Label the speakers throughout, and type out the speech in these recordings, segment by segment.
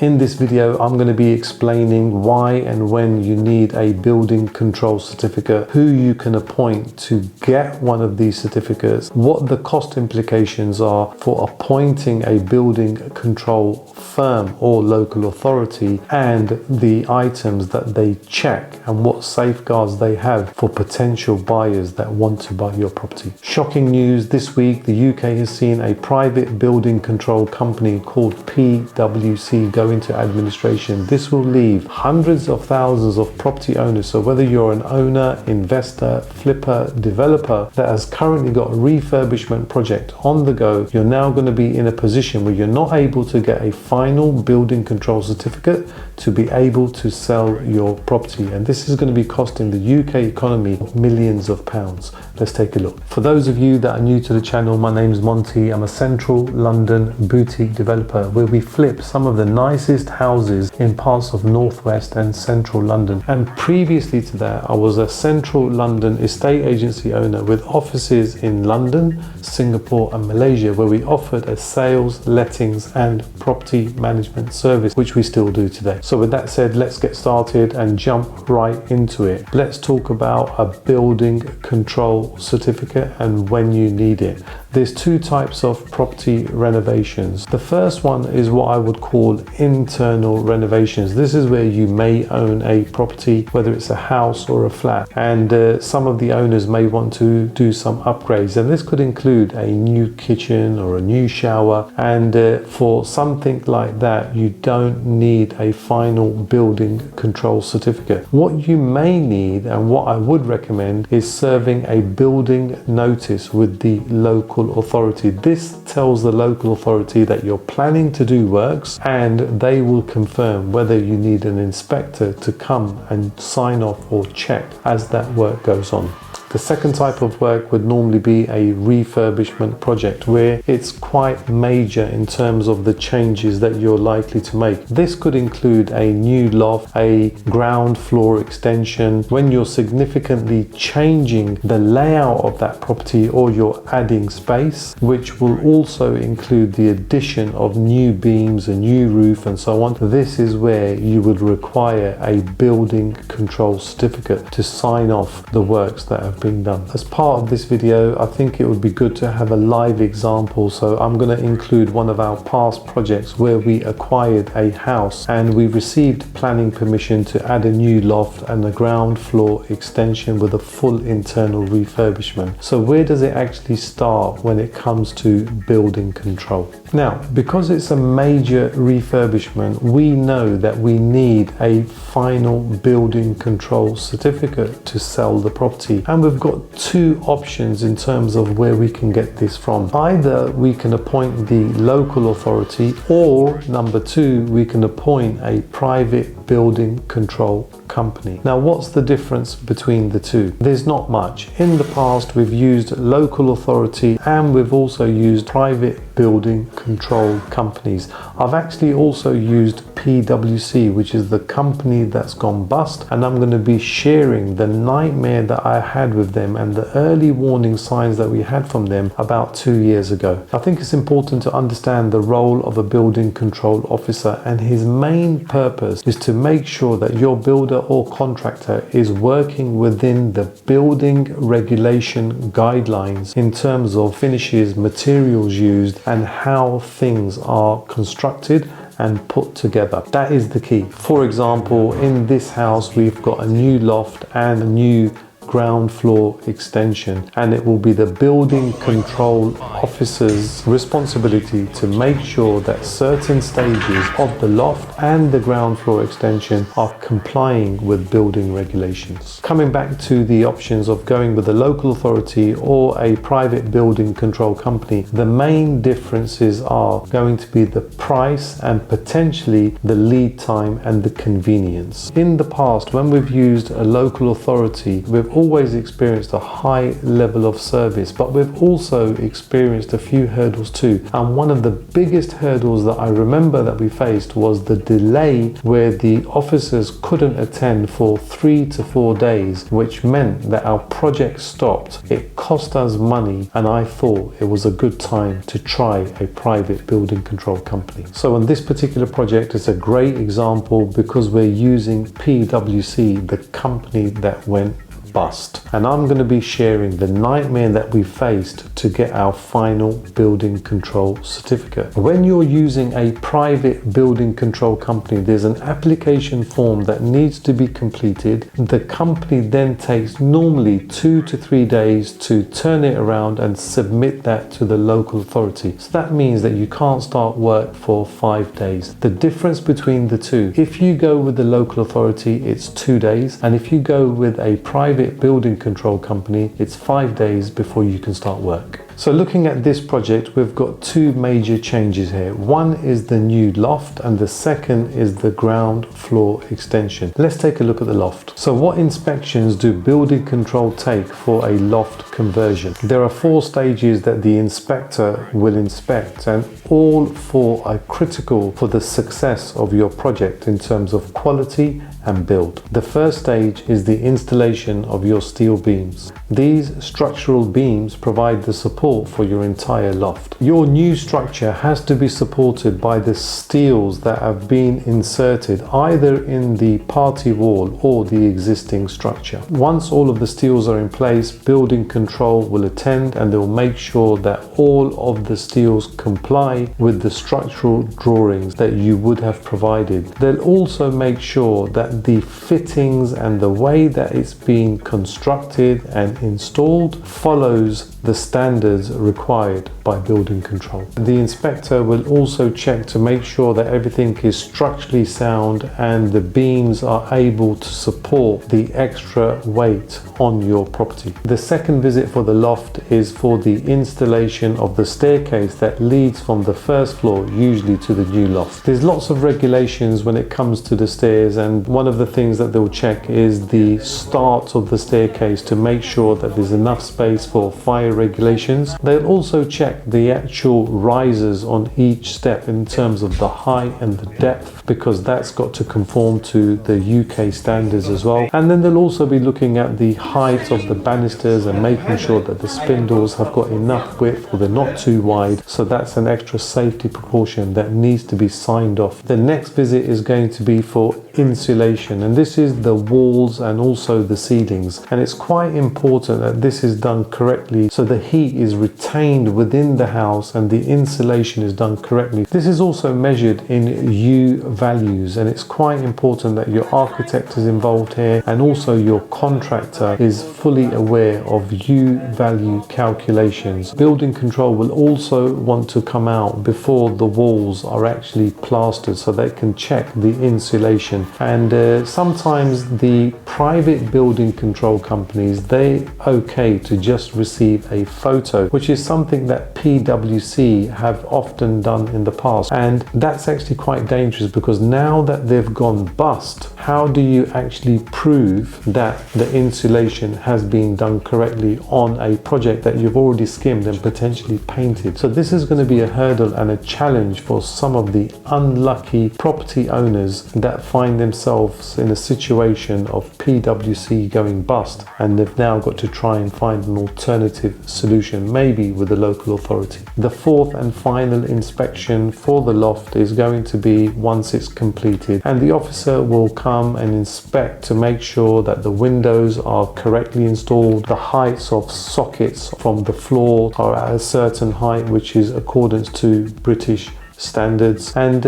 Speaker 1: In this video, I'm going to be explaining why and when you need a building control certificate, who you can appoint to get one of these certificates, what the cost implications are for appointing a building control firm or local authority, and the items that they check and what safeguards they have for potential buyers that want to buy your property. Shocking news this week, the UK has seen a private building control company called PwC go into administration. This will leave hundreds of thousands of property owners, so whether you're an owner, investor, flipper, developer that has currently got a refurbishment project on the go, you're now going to be in a position where you're not able to get a final building control certificate to be able to sell your property, and this is going to be costing the UK economy millions of pounds. Let's take a look. For those of you that are new to the channel, my name is Monty. I'm a central London boutique developer where we flip some of the nicest houses in parts of northwest and central London, and previously to that I was a central London estate agency owner with offices in London, Singapore and Malaysia, where we offered a sales, lettings and property management service, which we still do today. So with that said, let's get started and jump right into it. Let's talk about a building control certificate and when you need it. There's two types of property renovations. The first one is what I would call internal renovations. This is where you may own a property, whether it's a house or a flat, and some of the owners may want to do some upgrades, and this could include a new kitchen or a new shower, and for something like that you don't need a final building control certificate. What you may need, and what I would recommend, is serving a building notice with the local authority. This tells the local authority that you're planning to do works, and they will confirm whether you need an inspector to come and sign off or check as that work goes on. The second type of work would normally be a refurbishment project, where it's quite major in terms of the changes that you're likely to make. This could include a new loft, a ground floor extension, when you're significantly changing the layout of that property or you're adding space, which will also include the addition of new beams, a new roof and so on. This is where you would require a building control certificate to sign off the works that have been done. As part of this video, I think it would be good to have a live example, so I'm going to include one of our past projects where we acquired a house and we received planning permission to add a new loft and a ground floor extension with a full internal refurbishment. So where does it actually start when it comes to building control? Now, because it's a major refurbishment, we know that we need a final building control certificate to sell the property, and we've got two options in terms of where we can get this from. Either we can appoint the local authority, or number two, we can appoint a private building control company. Now, what's the difference between the two? There's not much. In the past, we've used local authority and we've also used private building control companies. I've actually also used PwC, which is the company that's gone bust, and I'm going to be sharing the nightmare that I had with them and the early warning signs that we had from them about 2 years ago. I think it's important to understand the role of a building control officer, and his main purpose is to make sure that your builder or contractor is working within the building regulation guidelines in terms of finishes, materials used, and how things are constructed and put together. That is the key. For example, in this house we've got a new loft and a new ground floor extension, and it will be the building control officer's responsibility to make sure that certain stages of the loft and the ground floor extension are complying with building regulations. Coming back to the options of going with a local authority or a private building control company, the main differences are going to be the price and potentially the lead time and the convenience. In the past, when we've used a local authority, we've always experienced a high level of service, but we've also experienced a few hurdles too. And one of the biggest hurdles that I remember that we faced was the delay where the officers couldn't attend for 3 to 4 days, which meant that our project stopped. It cost us money, and I thought it was a good time to try a private building control company. So on this particular project, it's a great example because we're using PwC, the company that went bust. And I'm going to be sharing the nightmare that we faced to get our final building control certificate. When you're using a private building control company, there's an application form that needs to be completed. The company then takes normally 2 to 3 days to turn it around and submit that to the local authority. So that means that you can't start work for 5 days. The difference between the two, if you go with the local authority, it's 2 days, and if you go with a private building control company, it's 5 days before you can start work. So looking at this project, we've got two major changes here. One is the new loft, and the second is the ground floor extension. Let's take a look at the loft. So what inspections do building control take for a loft conversion? There are 4 stages that the inspector will inspect, and all 4 are critical for the success of your project in terms of quality and build. The first stage is the installation of your steel beams. These structural beams provide the support for your entire loft. Your new structure has to be supported by the steels that have been inserted either in the party wall or the existing structure. Once all of the steels are in place, building control will attend and they'll make sure that all of the steels comply with the structural drawings that you would have provided. They'll also make sure that the fittings and the way that it's being constructed and installed follows the standards required by building control. The inspector will also check to make sure that everything is structurally sound and the beams are able to support the extra weight on your property. The second visit for the loft is for the installation of the staircase that leads from the first floor usually to the new loft. There's lots of regulations when it comes to the stairs, and one of the things that they'll check is the start of the staircase to make sure that there's enough space for fire regulations. They'll also check the actual risers on each step in terms of the height and the depth, because that's got to conform to the UK standards as well. And then they'll also be looking at the height of the banisters and making sure that the spindles have got enough width or they're not too wide. So that's an extra safety precaution that needs to be signed off. The next visit is going to be for insulation, and this is the walls and also the ceilings, and it's quite important that this is done correctly so the heat is retained within the house and the insulation is done correctly. This is also measured in U values, and it's quite important that your architect is involved here and also your contractor is fully aware of U value calculations. Building control will also want to come out before the walls are actually plastered so they can check the insulation. And sometimes the private building control companies, they're okay to just receive a photo, which is something that PwC have often done in the past. And that's actually quite dangerous because now that they've gone bust, how do you actually prove that the insulation has been done correctly on a project that you've already skimmed and potentially painted? So this is going to be a hurdle and a challenge for some of the unlucky property owners that find themselves in a situation of PwC going bust, and they've now got to try and find an alternative solution, maybe with the local authority. The fourth and final inspection for the loft is going to be once it's completed, and the officer will come and inspect to make sure that the windows are correctly installed, the heights of sockets from the floor are at a certain height which is accordance to British standards, and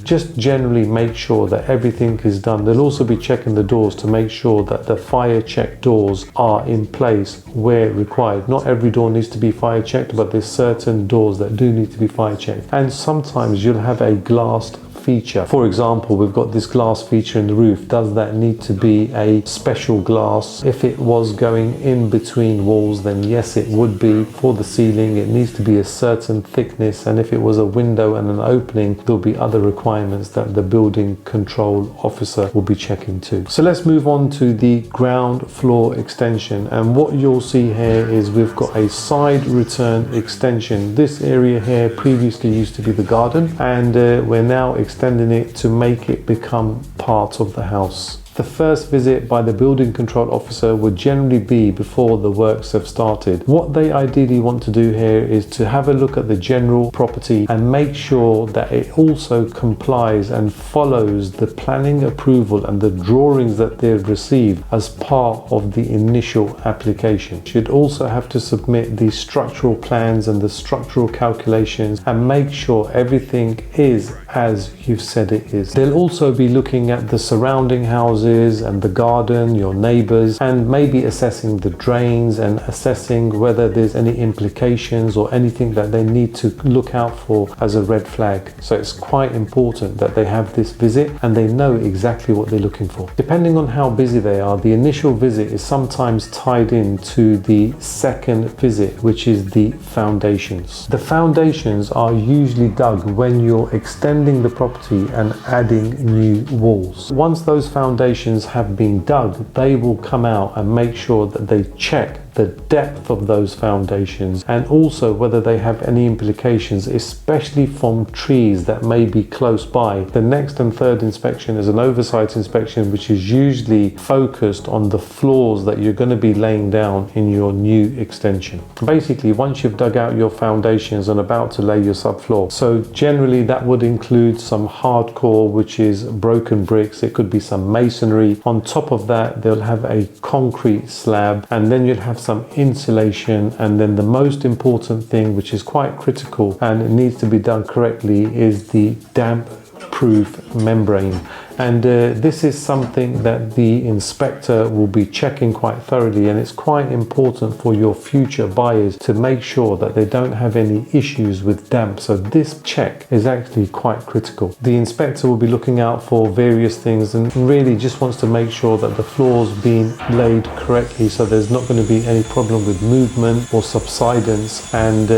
Speaker 1: just generally make sure that everything is done. They'll also be checking the doors to make sure that the fire check doors are in place where required. Not every door needs to be fire checked, but there's certain doors that do need to be fire checked. And sometimes you'll have a glass feature. For example, we've got this glass feature in the roof. Does that need to be a special glass? If it was going in between walls, then yes, it would be. For the ceiling, it needs to be a certain thickness, and if it was a window and an opening, there'll be other requirements that the building control officer will be checking too. So let's move on to the ground floor extension, and what you'll see here is we've got a side return extension. This area here previously used to be the garden, and we're now extending it to make it become part of the house. The first visit by the building control officer would generally be before the works have started. What they ideally want to do here is to have a look at the general property and make sure that it also complies and follows the planning approval and the drawings that they've received as part of the initial application. You'd also have to submit the structural plans and the structural calculations and make sure everything is as you've said it is. They'll also be looking at the surrounding houses and the garden, your neighbors, and maybe assessing the drains and assessing whether there's any implications or anything that they need to look out for as a red flag. So it's quite important that they have this visit and they know exactly what they're looking for. Depending on how busy they are, the initial visit is sometimes tied in to the second visit, which is the foundations. The foundations are usually dug when you're extending the property and adding new walls. Once those foundations have been dug, they will come out and make sure that they check the depth of those foundations and also whether they have any implications, especially from trees that may be close by. The next and third inspection is an oversight inspection, which is usually focused on the floors that you're going to be laying down in your new extension. Basically, once you've dug out your foundations and about to lay your subfloor, so generally that would include some hardcore, which is broken bricks. It could be some masonry. On top of that, they'll have a concrete slab, and then you'll have some insulation, and then the most important thing, which is quite critical and it needs to be done correctly, is the damp proof membrane. And this is something that the inspector will be checking quite thoroughly, and it's quite important for your future buyers to make sure that they don't have any issues with damp. So this check is actually quite critical. The inspector will be looking out for various things and really just wants to make sure that the floor's been laid correctly, so there's not going to be any problem with movement or subsidence and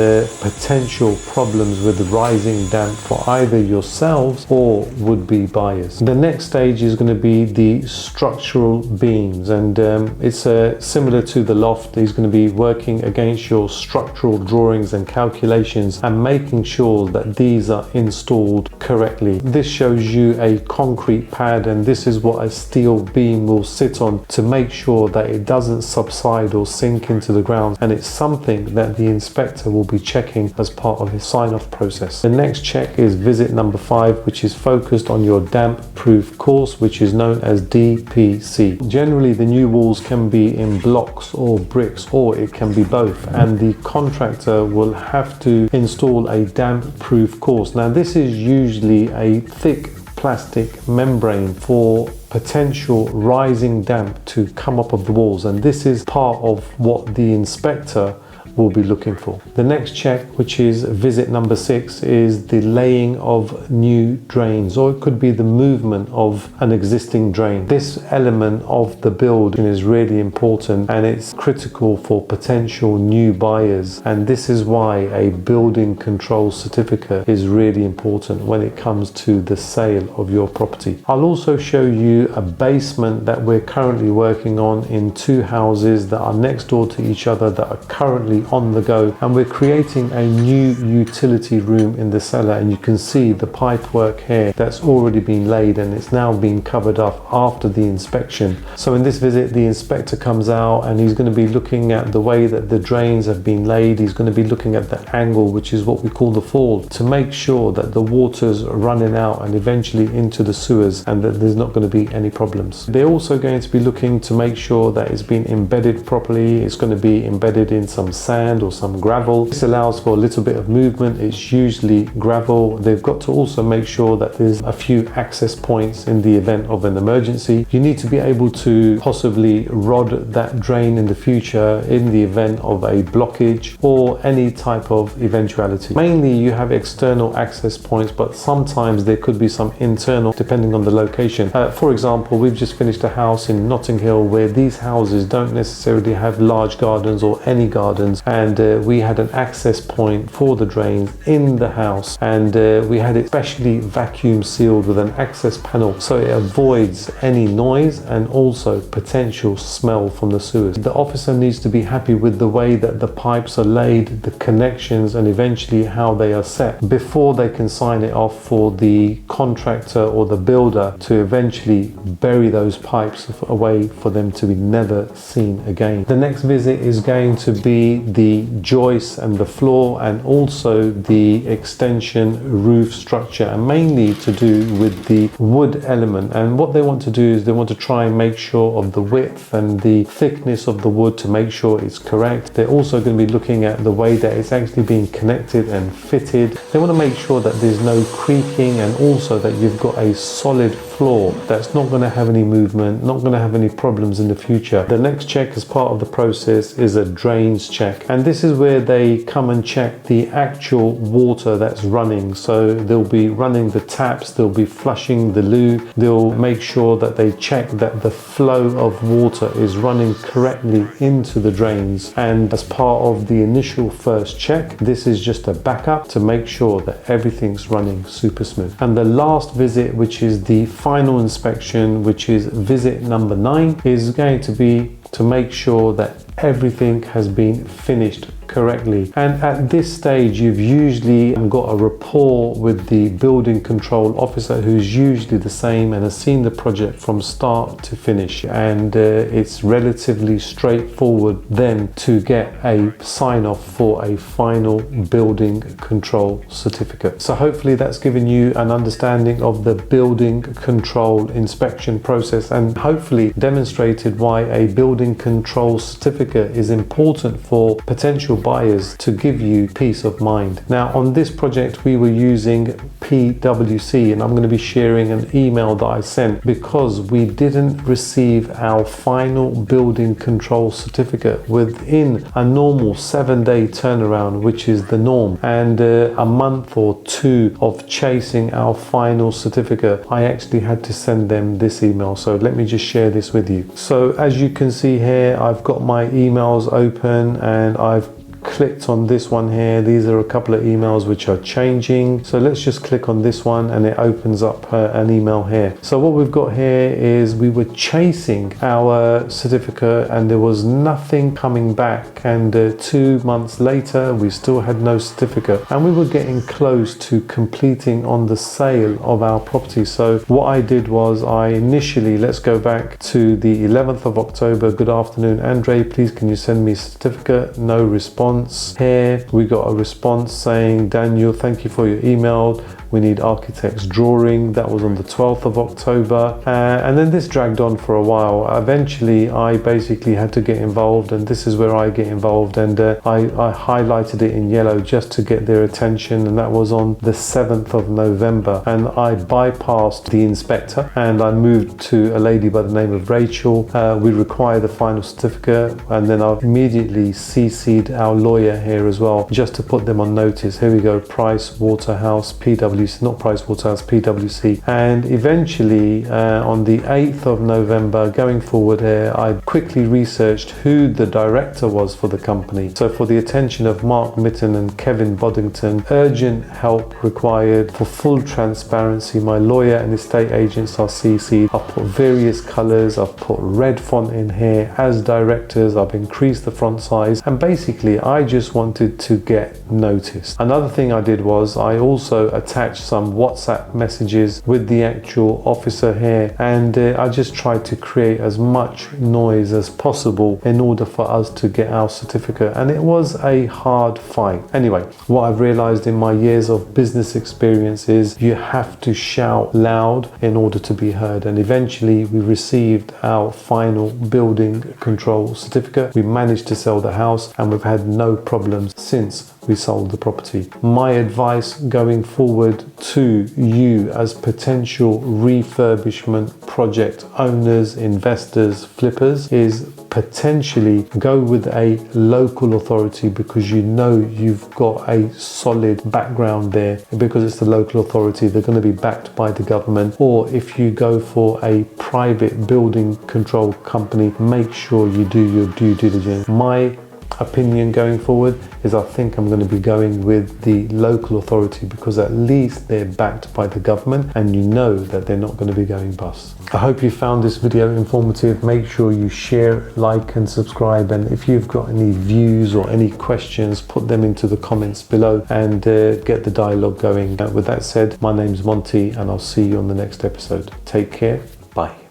Speaker 1: potential problems with rising damp for either yourselves or would-be buyers. The next stage is going to be the structural beams, and it's similar to the loft. He's going to be working against your structural drawings and calculations and making sure that these are installed correctly. This shows you a concrete pad, and this is what a steel beam will sit on to make sure that it doesn't subside or sink into the ground, and it's something that the inspector will be checking as part of his sign-off process. The next check is visit number 5, which is focused on your damp proof course, which is known as DPC. Generally, the new walls can be in blocks or bricks, or it can be both, and the contractor will have to install a damp proof course. Now, this is usually a thick plastic membrane for potential rising damp to come up of the walls, and this is part of what the inspector will be looking for. The next check, which is visit number 6, is the laying of new drains, or it could be the movement of an existing drain. This element of the build is really important, and it's critical for potential new buyers, and this is why a building control certificate is really important when it comes to the sale of your property. I'll also show you a basement that we're currently working on in 2 houses that are next door to each other that are currently on the go, and we're creating a new utility room in the cellar, and you can see the pipe work here that's already been laid, and it's now being covered up after the inspection. So in this visit, the inspector comes out and he's going to be looking at the way that the drains have been laid. He's going to be looking at the angle, which is what we call the fall, to make sure that the water's running out and eventually into the sewers, and that there's not going to be any problems. They're also going to be looking to make sure that it's been embedded properly. It's going to be embedded in some sand sand or some gravel. This allows for a little bit of movement. It's usually gravel. They've got to also make sure that there's a few access points in the event of an emergency. You need to be able to possibly rod that drain in the future in the event of a blockage or any type of eventuality. Mainly you have external access points, but sometimes there could be some internal depending on the location. For example, we've just finished a house in Notting Hill where these houses don't necessarily have large gardens or any gardens, and we had an access point for the drains in the house, and we had it specially vacuum sealed with an access panel so it avoids any noise and also potential smell from the sewers. The officer needs to be happy with the way that the pipes are laid, the connections, and eventually how they are set before they can sign it off for the contractor or the builder to eventually bury those pipes away for them to be never seen again. The next visit is going to be the joists and the floor, and also the extension roof structure, and mainly to do with the wood element. And what they want to do is they want to try and make sure of the width and the thickness of the wood to make sure it's correct. They're also going to be looking at the way that it's actually being connected and fitted. They want to make sure that there's no creaking, and also that you've got a solid floor that's not going to have any movement, not going to have any problems in the future. The next check as part of the process is a drains check, and this is where they come and check the actual water that's running. So they'll be running the taps, they'll be flushing the loo, they'll make sure that they check that the flow of water is running correctly into the drains. And as part of the initial first check, this is just a backup to make sure that everything's running super smooth. And the last visit, which is the final inspection, which is visit number 9, is going to be to make sure that everything has been finished correctly. And at this stage, you've usually got a rapport with the building control officer, who's usually the same and has seen the project from start to finish, and it's relatively straightforward then to get a sign off for a final building control certificate. So hopefully that's given you an understanding of the building control inspection process, and hopefully demonstrated why a building control certificate is important for potential buyers to give you peace of mind. Now, on this project we were using PwC, and I'm going to be sharing an email that I sent because we didn't receive our final building control certificate within a normal 7-day turnaround, which is the norm, and a month or 2 of chasing our final certificate. I actually had to send them this email, so let me just share this with you. So as you can see here, I've got my emails open and I've clicked on this one here. These are a couple of emails which are changing, so let's just click on this one and it opens up an email here. So what we've got here is we were chasing our certificate and there was nothing coming back, and 2 months later we still had no certificate, and we were getting close to completing on the sale of our property. So what I did was I initially, let's go back to the 11th of October. Good afternoon, Andre, please can you send me a certificate? No response. Here we got a response saying, Daniel, thank you for your email. We need architect's drawing. That was on the 12th of October. And then this dragged on for a while. Eventually, I basically had to get involved, and this is where I get involved. And I highlighted it in yellow just to get their attention. And that was on the 7th of November. And I bypassed the inspector and I moved to a lady by the name of Rachel. We require the final certificate. And then I've immediately CC'd our lawyer here as well, just to put them on notice. Here we go, Price Waterhouse, PwC. Not Price Waterhouse, PwC. And eventually on the 8th of November, going forward here, I quickly researched who the director was for the company. So for the attention of Mark Mitten and Kevin Boddington, urgent help required. For full transparency, my lawyer and estate agents are CC'd. I've put various colors, I've put red font in here as directors, I've increased the font size, and basically I just wanted to get noticed. Another thing I did was I also attached attach some WhatsApp messages with the actual officer here, and I just tried to create as much noise as possible in order for us to get our certificate, and it was a hard fight. Anyway, what I've realized in my years of business experience is you have to shout loud in order to be heard, and eventually we received our final building control certificate. We managed to sell the house, and we've had no problems since we sold the property. My advice going forward to you as potential refurbishment project owners, investors, flippers is potentially go with a local authority, because you know you've got a solid background there. Because it's the local authority, they're going to be backed by the government. Or if you go for a private building control company, make sure you do your due diligence. My opinion going forward is I think I'm going to be going with the local authority, because at least they're backed by the government and you know that they're not going to be going bust. I hope you found this video informative. Make sure you share, like and subscribe, and if you've got any views or any questions, put them into the comments below and get the dialogue going. With that said, my name's Monty and I'll see you on the next episode. Take care. Bye.